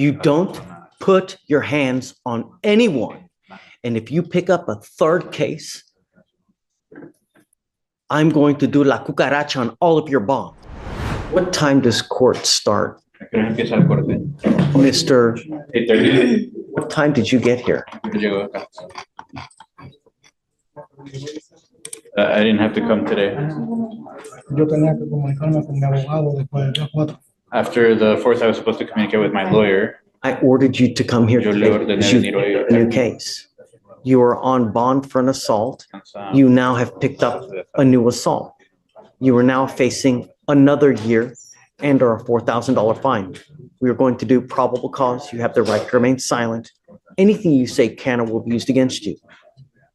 You don't put your hands on anyone. And if you pick up a third case, I'm going to do la cucaracha on all of your bond. What time does court start? Mr. 8:30. What time did you get here? I didn't have to come today. Yo tenía que comunicarme con mi abogado después del día 4. After the 4th, I was supposed to communicate with my lawyer. I ordered you to come here Yo le today ordené because you venir hoy. have a new case. You are on bond for an assault. You now have picked up a new assault. You are now facing another year and or a $4,000 fine. We are going to do probable cause. You have the right to remain silent. Anything you say can or will be used against you.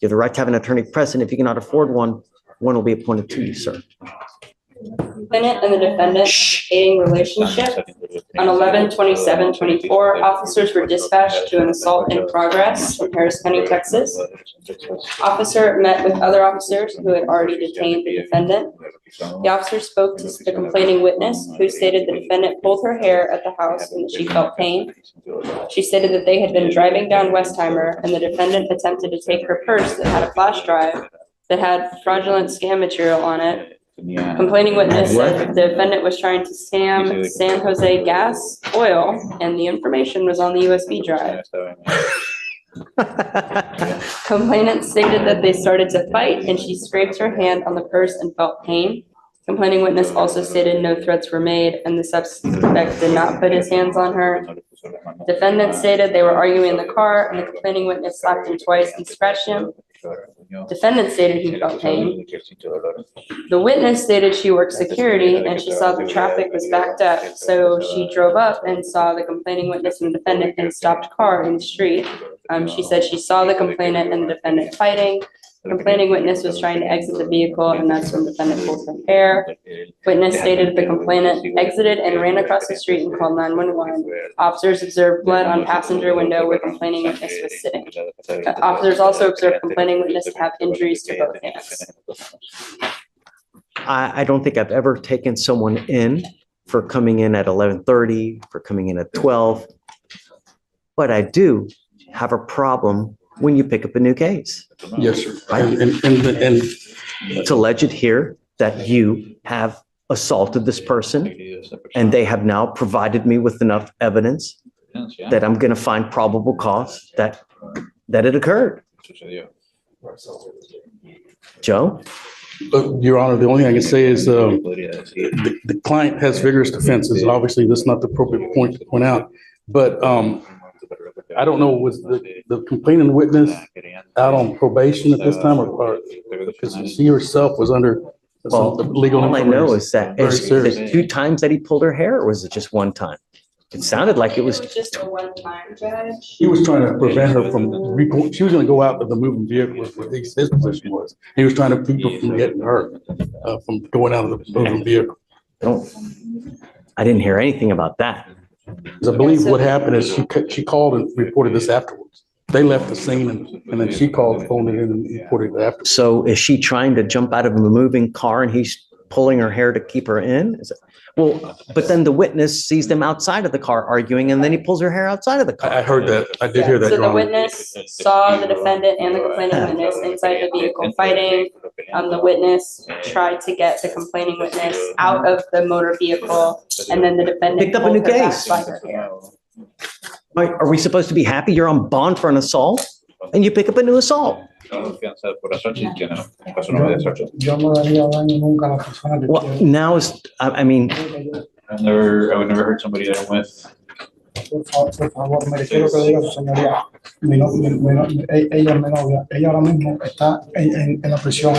You have the right to have an attorney present. If you cannot afford one, one will be appointed to you, sir. Defendant and the defendant dating relationship. On 11/27/24, officers were dispatched to an assault in progress in Harris County, Texas. Officer met with other officers who had already detained the defendant. The officer spoke to the complaining witness, who stated the defendant pulled her hair at the house and that she felt pain. She stated that they had been driving down Westheimer and the defendant attempted to take her purse that had a flash drive that had fraudulent scam material on it. Complaining witness said the defendant was trying to scam San Jose Gas Oil, and the information was on the USB drive. Complainant stated that they started to fight, and she scraped her hand on the purse and felt pain. Complaining witness also stated no threats were made, and the suspect did not put his hands on her. Defendant stated they were arguing in the car, and the complaining witness slapped him twice and scratched him. Defendant stated he felt pain. The witness stated she worked security and she saw the traffic was backed up, so she drove up and saw the complaining witness and the defendant in a stopped car in the street. She said she saw the complainant and the defendant fighting. The complaining witness was trying to exit the vehicle, and that's when the defendant pulled her hair. Witness stated the complainant exited and ran across the street and called 911. Officers observed blood on passenger window where complaining witness was sitting. Officers also observed complaining witness to have injuries to both hands. I don't think I've ever taken someone in for coming in at 11:30, for coming in at 12. But I do have a problem when you pick up a new case. Yes, sir. And it's alleged here that you have assaulted this person, and they have now provided me with enough evidence that I'm going to find probable cause that it occurred. Joe? Your Honor, the only thing I can say is the client has vigorous defenses. Obviously, that's not the appropriate point to point out. But I don't know, was the complaining witness out on probation at this time, or because she herself was under some legal? All I know is that Very is serious. it 2 times that he pulled her hair, or was it just 1 time? It sounded like it was just a one-time, Judge. He was trying to prevent her from, she was gonna go out of the moving vehicle, what his position was. He was trying to keep her from getting hurt, from going out of the moving vehicle. I didn't hear anything about that. Because I believe what happened is she called and reported this afterwards. They left the scene and then she called, phoned it in and reported it after. So is she trying to jump out of a moving car and he's pulling her hair to keep her in? Well, but then the witness sees them outside of the car arguing, and then he pulls her hair outside of the car. I heard that. I did hear that, So Your the Honor. witness saw the defendant and the complaining witness inside the vehicle fighting. The witness tried to get the complaining witness out of the motor vehicle, and then the defendant Picked up a new pulled her back case. by her hair. Are we supposed to be happy you're on bond for an assault and you pick up a new assault? Yo no daría daño nunca a la persona que Well, quiero. now is, I mean, I would never hurt somebody that I'm with. Por favor, me quiero que le diga a su señoría, ella es mi novia, ella ahora mismo está en la prisión.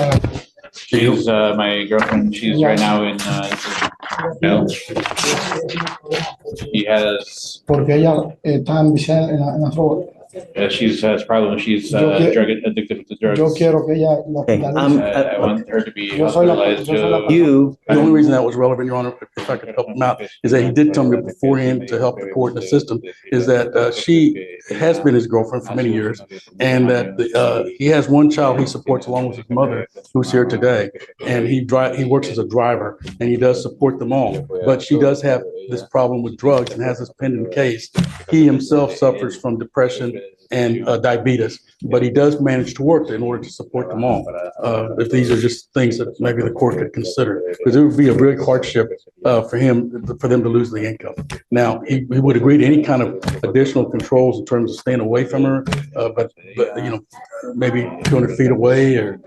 She's my girlfriend. She's right now in jail. He has. Porque ella está enviciada en la droga. She has problems. She's drug addicted to drugs. Yo quiero que ella lo Hey, I want her to be Yo soy la- hospitalized. yo soy la- you, The only reason that was relevant, Your Honor, if I could help him out, is that he did tell me beforehand to help the court and the system, is that she has been his girlfriend for many years, and that he has one child he supports along with his mother, who's here today, and he works as a driver, and he does support them all. But she does have this problem with drugs and has this pending case. He himself suffers from depression and diabetes, but he does manage to work in order to support them all. If these are just things that maybe the court could consider, because it would be a real hardship for them to lose the income. Now, he would agree to any kind of additional controls in terms of staying away from her, but maybe 200 feet away or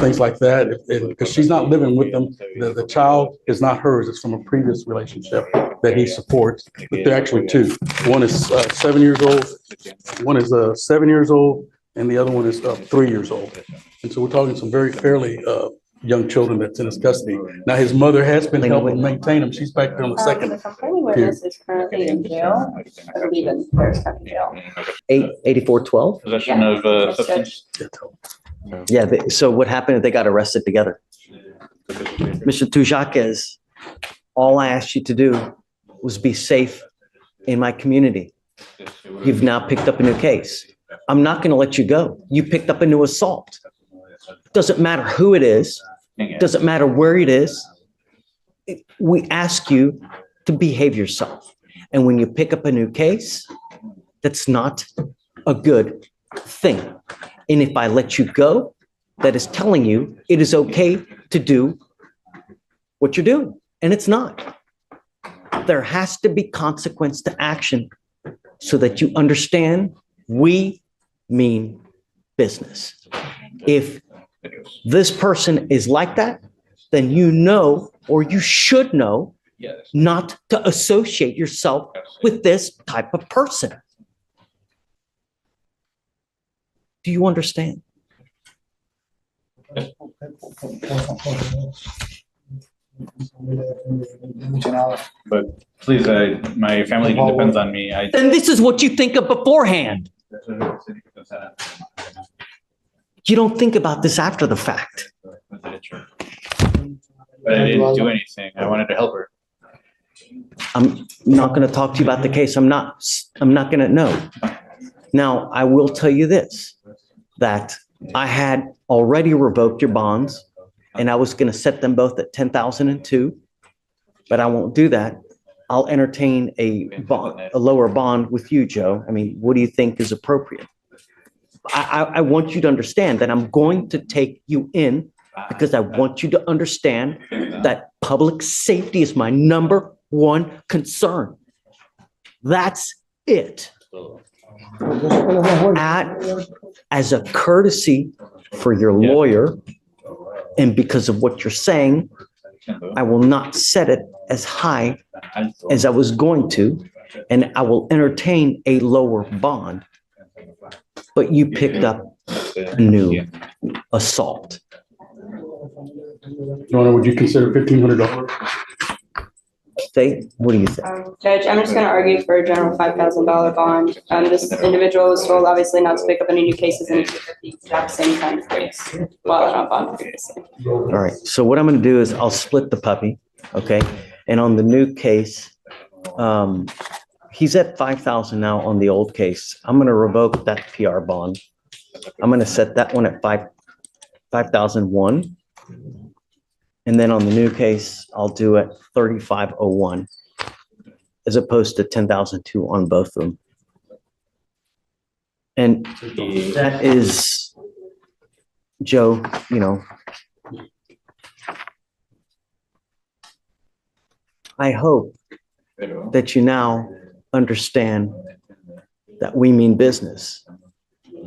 things like that, because she's not living with them. The child is not hers; it's from a previous relationship that he supports. But they're actually two. One is 7 years old. One is 7 years old, and the other one is 3 years old. And so we're talking some very fairly young children that's in his custody. Now, his mother has been helping maintain him. She's back there on the second. The complaining witness is currently in jail. I believe in Harris County Jail. 8412? Possession of substance. Yeah, so what happened? They got arrested together. Mr. Tujaquez, all I asked you to do was be safe in my community. You've now picked up a new case. I'm not going to let you go. You picked up a new assault. Doesn't matter who it is. Doesn't matter where it is. We ask you to behave yourself. And when you pick up a new case, that's not a good thing. And if I let you go, that is telling you it is okay to do what you're doing. And it's not. There has to be consequence to action so that you understand we mean business. If this person is like that, then you know, or you should know, not to associate yourself with this type of person. Do you understand? But please, my family depends on me. Then this is what you think of beforehand. You don't think about this after the fact. But I didn't do anything. I wanted to help her. I'm not going to talk to you about the case. I'm not going to know. Now, I will tell you this, that I had already revoked your bonds and I was going to set them both at 10,002, but I won't do that. I'll entertain a lower bond with you, Joe. I mean, what do you think is appropriate? I want you to understand that I'm going to take you in because I want you to understand that public safety is my number one concern. That's it. As a courtesy for your lawyer, and because of what you're saying, I will not set it as high as I was going to, and I will entertain a lower bond. But you picked up a new assault. Your Honor, would you consider $1,500? State, what do you think? Judge, I'm just going to argue for a general $5,000 bond. This individual was told obviously not to pick up any new cases and he picked up the exact same kind of case while on bond previously. All right, so what I'm going to do is I'll split the puppy, okay? And on the new case, he's at 5,000 now on the old case. I'm going to revoke that PR bond. I'm going to set that one at 5,001. And then on the new case, I'll do it 3,501 as opposed to 10,002 on both of them. And that is, Joe, you know, I hope that you now understand that we mean business.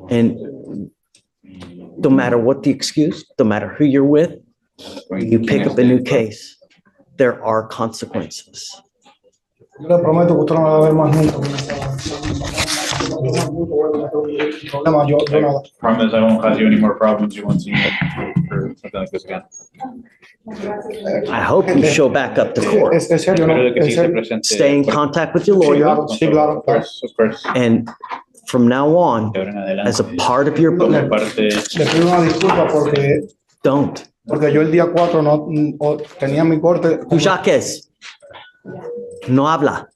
And no matter what the excuse, no matter who you're with, you pick up a new case, there are consequences. Yo le prometo que usted no me va a ver más nunca. Problema, yo nada. Promise I won't cause you any more problems. You won't see me for something like this again. I hope you show back up to court. Es serio, ¿no? Espero que Es sí se serio. presente. Stay in contact with your Sí, lawyer, claro, sí, claro, Of course, of course. and from now on, De ahora en adelante, as a part of your, como parte, Le pido una disculpa don't. porque yo el día 4 no tenía mi corte. Tujaquez, no habla.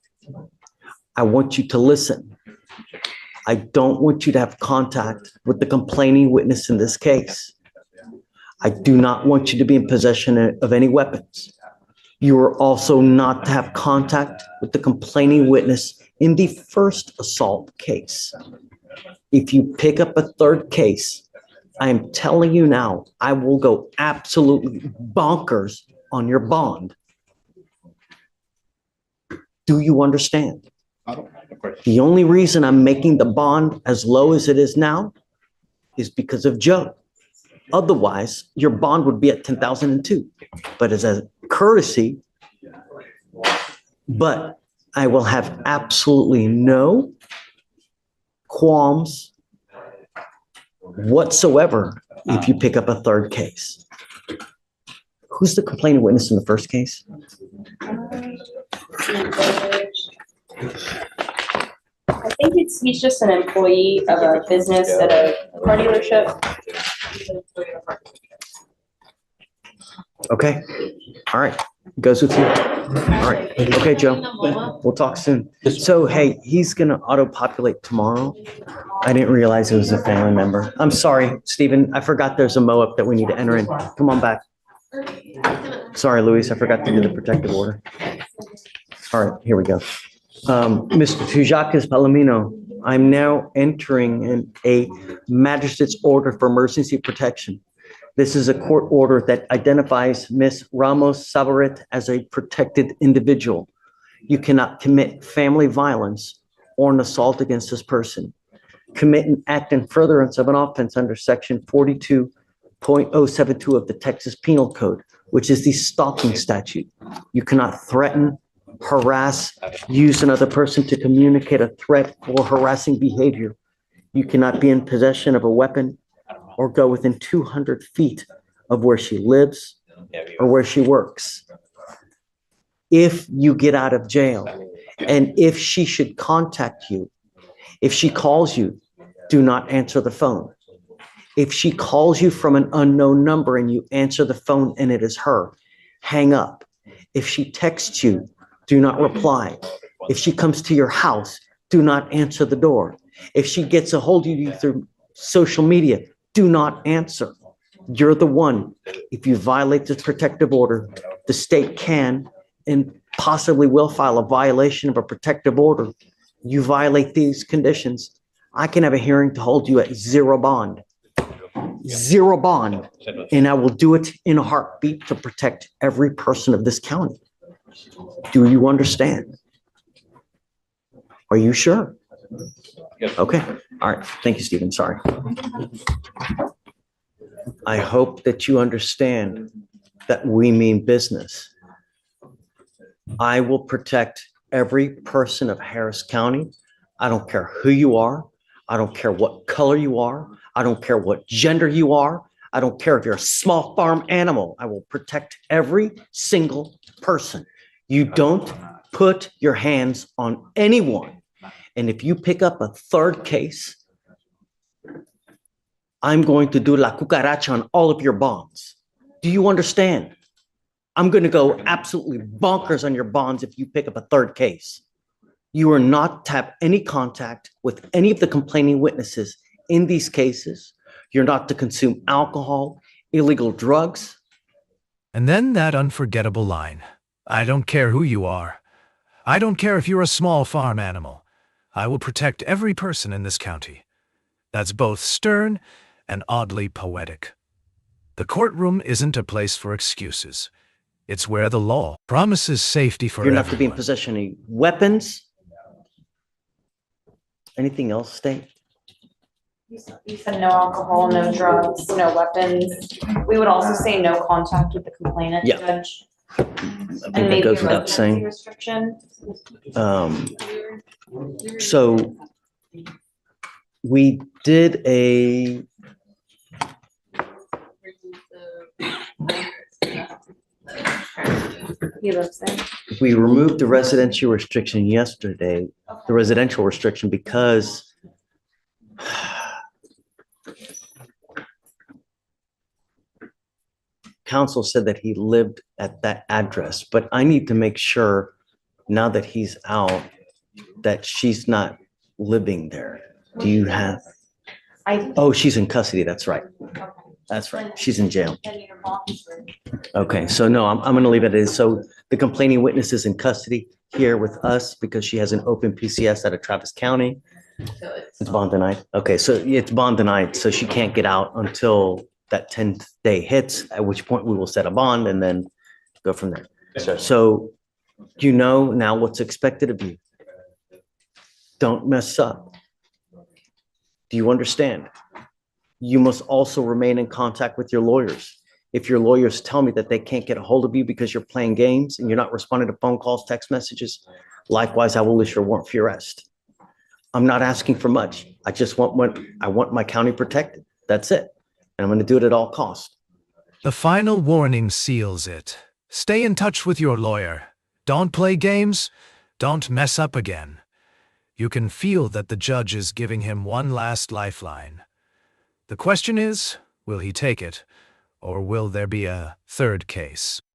I want you to listen. I don't want you to have contact with the complaining witness in this case. I do not want you to be in possession of any weapons. You are also not to have contact with the complaining witness in the first assault case. If you pick up a third case, I am telling you now, I will go absolutely bonkers on your bond. Do you understand? Of course. The only reason I'm making the bond as low as it is now is because of Joe. Otherwise, your bond would be at 10,002. But as a courtesy, but I will have absolutely no qualms whatsoever if you pick up a third case. Who's the complaining witness in the first case? I think he's just an employee of a business at a car dealership. Okay, all right, goes with you. All right, okay, Joe, we'll talk soon. So, hey, he's gonna auto-populate tomorrow. I didn't realize it was a family member. I'm sorry, Stephen, I forgot there's a MOAP that we need to enter in. Come on back. Sorry, Luis, I forgot to do the protective order. All right, here we go. Mr. Tujakis Palomino, I'm now entering in a magistrate's order for emergency protection. This is a court order that identifies Ms. Ramos Sabarit as a protected individual. You cannot commit family violence or an assault against this person. Commit an act in furtherance of an offense under section 42.072 of the Texas Penal Code, which is the stalking statute. You cannot threaten, harass, use another person to communicate a threat or harassing behavior. You cannot be in possession of a weapon or go within 200 feet of where she lives or where she works. If you get out of jail and if she should contact you, if she calls you, do not answer the phone. If she calls you from an unknown number and you answer the phone and it is her, hang up. If she texts you, do not reply. If she comes to your house, do not answer the door. If she gets a hold of you through social media, do not answer. You're the one. If you violate this protective order, the state can and possibly will file a violation of a protective order. You violate these conditions, I can have a hearing to hold you at zero bond. Zero bond. And I will do it in a heartbeat to protect every person of this county. Do you understand? Are you sure? Okay. All right. Thank you, Stephen. Sorry. I hope that you understand that we mean business. I will protect every person of Harris County. I don't care who you are. I don't care what color you are. I don't care what gender you are. I don't care if you're a small farm animal. I will protect every single person. You don't put your hands on anyone. And if you pick up a third case, I'm going to do la cucaracha on all of your bonds. Do you understand? I'm going to go absolutely bonkers on your bonds if you pick up a third case. You are not to have any contact with any of the complaining witnesses in these cases. You're not to consume alcohol, illegal drugs. And then that unforgettable line, I don't care who you are. I don't care if you're a small farm animal. I will protect every person in this county. That's both stern and oddly poetic. The courtroom isn't a place for excuses. It's where the law promises safety for You're everyone. not to be in possession of any weapons. Anything else, State? You said no alcohol, no drugs, no weapons. We would also say no contact with the complainant, Yeah. Judge. I And think that maybe goes a without residency saying. restriction. So we did a, He lives there. we removed the residential restriction yesterday, the residential restriction, because council said that he lived at that address, but I need to make sure now that he's out that she's not living there. Do you have? I, Oh, she's in custody. That's right. That's right. She's in jail. Okay, so no, I'm gonna leave it as, so the complaining witness is in custody here with us because she has an open PCS out of Travis County. It's bond denied. Okay, so it's bond denied, so she can't get out until that 10th day hits, at which point we will set a bond and then go from there. So you know now what's expected of you. Don't mess up. Do you understand? You must also remain in contact with your lawyers. If your lawyers tell me that they can't get a hold of you because you're playing games and you're not responding to phone calls, text messages, likewise, I will issue a warrant for your arrest. I'm not asking for much. I just want my county protected. That's it. And I'm going to do it at all costs. The final warning seals it. Stay in touch with your lawyer. Don't play games. Don't mess up again. You can feel that the judge is giving him one last lifeline. The question is, will he take it, or will there be a third case?